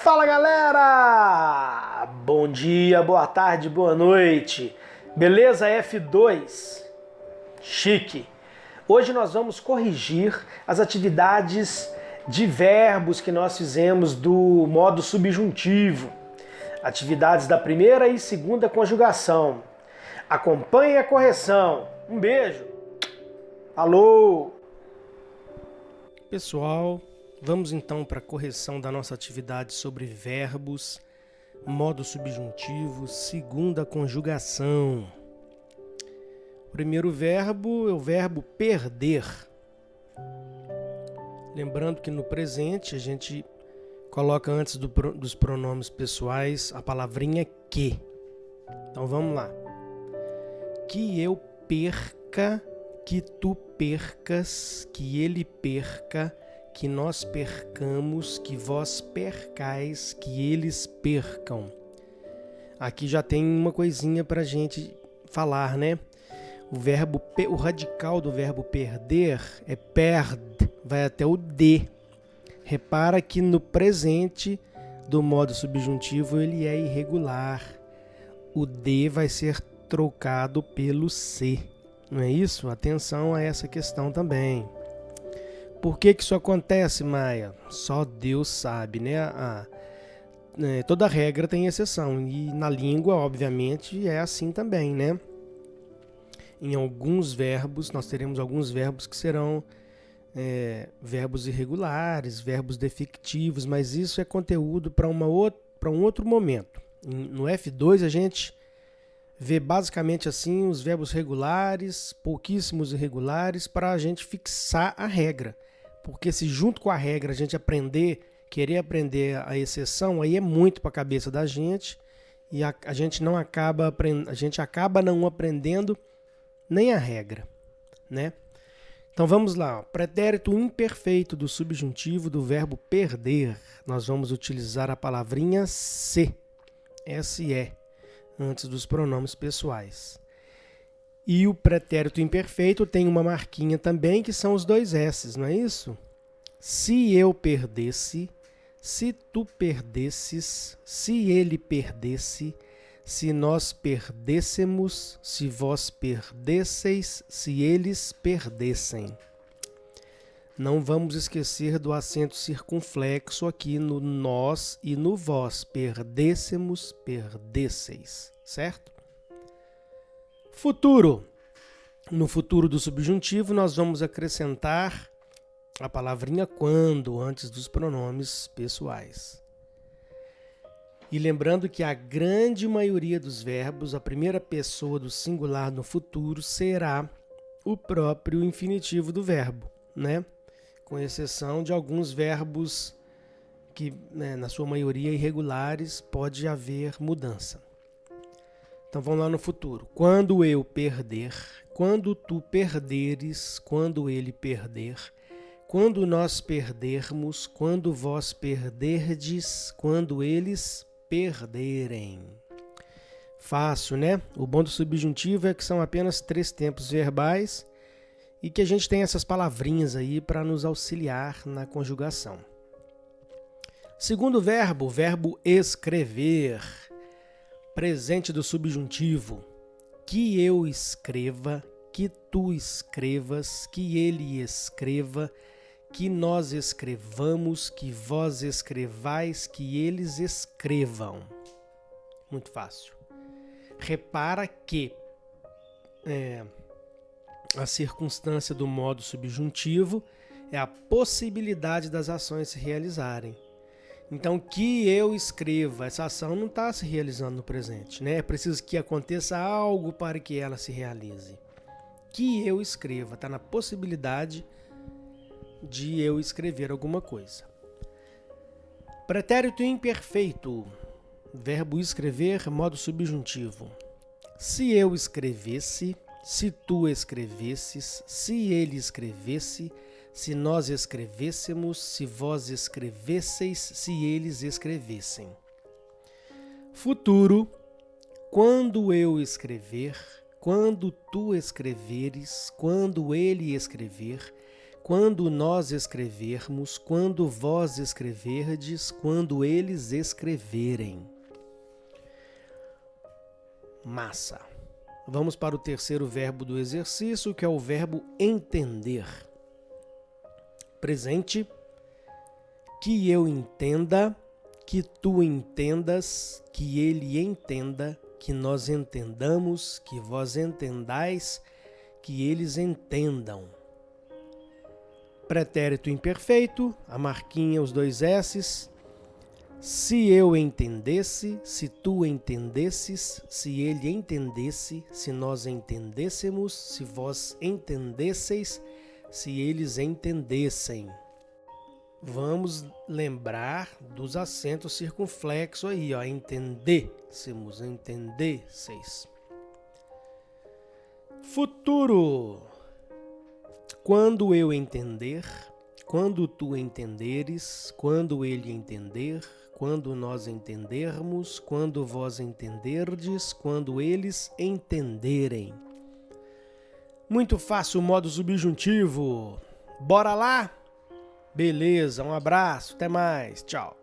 Fala galera! Bom dia, boa tarde, boa noite. Beleza F2? Chique! Hoje nós vamos corrigir as atividades de verbos que nós fizemos do modo subjuntivo. Atividades da primeira e segunda conjugação. Acompanhe a correção. Um beijo! Alô! Pessoal, vamos então para a correção da nossa atividade sobre verbos, modo subjuntivo, segunda conjugação. O primeiro verbo é o verbo perder. Lembrando que no presente a gente coloca antes dos pronomes pessoais a palavrinha que. Então vamos lá. Que eu perca, que tu percas, que ele perca, que nós percamos, que vós percais, que eles percam. Aqui já tem uma coisinha para a gente falar, né? O radical do verbo perder é perd, vai até o D. Repara que no presente do modo subjuntivo ele é irregular. O D vai ser trocado pelo C. Não é isso? Atenção a essa questão também. Por que isso acontece, Maia? Só Deus sabe, né? Toda regra tem exceção. E na língua, obviamente, é assim também, né? Em alguns verbos, nós teremos alguns verbos que serão verbos irregulares, verbos defectivos, mas isso é conteúdo para um outro momento. No F2 a gente vê basicamente assim os verbos regulares, pouquíssimos irregulares, para a gente fixar a regra. Porque se junto com a regra a gente querer aprender a exceção, aí é muito para a cabeça da gente e a gente acaba não aprendendo nem a regra, né? Então vamos lá, pretérito imperfeito do subjuntivo do verbo perder. Nós vamos utilizar a palavrinha se, S-E, antes dos pronomes pessoais. E o pretérito imperfeito tem uma marquinha também, que são os dois S's, não é isso? Se eu perdesse, se tu perdesses, se ele perdesse, se nós perdêssemos, se vós perdesseis, se eles perdessem. Não vamos esquecer do acento circunflexo aqui no nós e no vós. Perdêssemos, perdesseis, certo? Futuro. No futuro do subjuntivo, nós vamos acrescentar a palavrinha quando antes dos pronomes pessoais. E lembrando que a grande maioria dos verbos, a primeira pessoa do singular no futuro será o próprio infinitivo do verbo, né? Com exceção de alguns verbos que, na sua maioria irregulares, pode haver mudança. Então vamos lá no futuro. Quando eu perder, quando tu perderes, quando ele perder, quando nós perdermos, quando vós perderdes, quando eles perderem. Fácil, né? O bom do subjuntivo é que são apenas 3 tempos verbais e que a gente tem essas palavrinhas aí para nos auxiliar na conjugação. Segundo verbo, o verbo escrever. Presente do subjuntivo. Que eu escreva, que tu escrevas, que ele escreva, que nós escrevamos, que vós escrevais, que eles escrevam. Muito fácil. Repara que a circunstância do modo subjuntivo é a possibilidade das ações se realizarem. Então, que eu escreva, essa ação não está se realizando no presente, né? É preciso que aconteça algo para que ela se realize. Que eu escreva, está na possibilidade de eu escrever alguma coisa. Pretérito imperfeito. Verbo escrever, modo subjuntivo. Se eu escrevesse, se tu escrevesses, se ele escrevesse, se nós escrevêssemos, se vós escrevesseis, se eles escrevessem. Futuro. Quando eu escrever, quando tu escreveres, quando ele escrever, quando nós escrevermos, quando vós escreverdes, quando eles escreverem. Massa. Vamos para o terceiro verbo do exercício, que é o verbo entender. Presente. Que eu entenda, que tu entendas, que ele entenda, que nós entendamos, que vós entendais, que eles entendam. Pretérito imperfeito, a marquinha, os 2 S's. Se eu entendesse, se tu entendesses, se ele entendesse, se nós entendêssemos, se vós entendesseis, se eles entendessem. Vamos lembrar dos acentos circunflexos aí, ó. Entendêssemos, entendesseis. Futuro. Quando eu entender, quando tu entenderes, quando ele entender, quando nós entendermos, quando vós entenderdes, quando eles entenderem. Muito fácil o modo subjuntivo. Bora lá? Beleza, um abraço, até mais, tchau.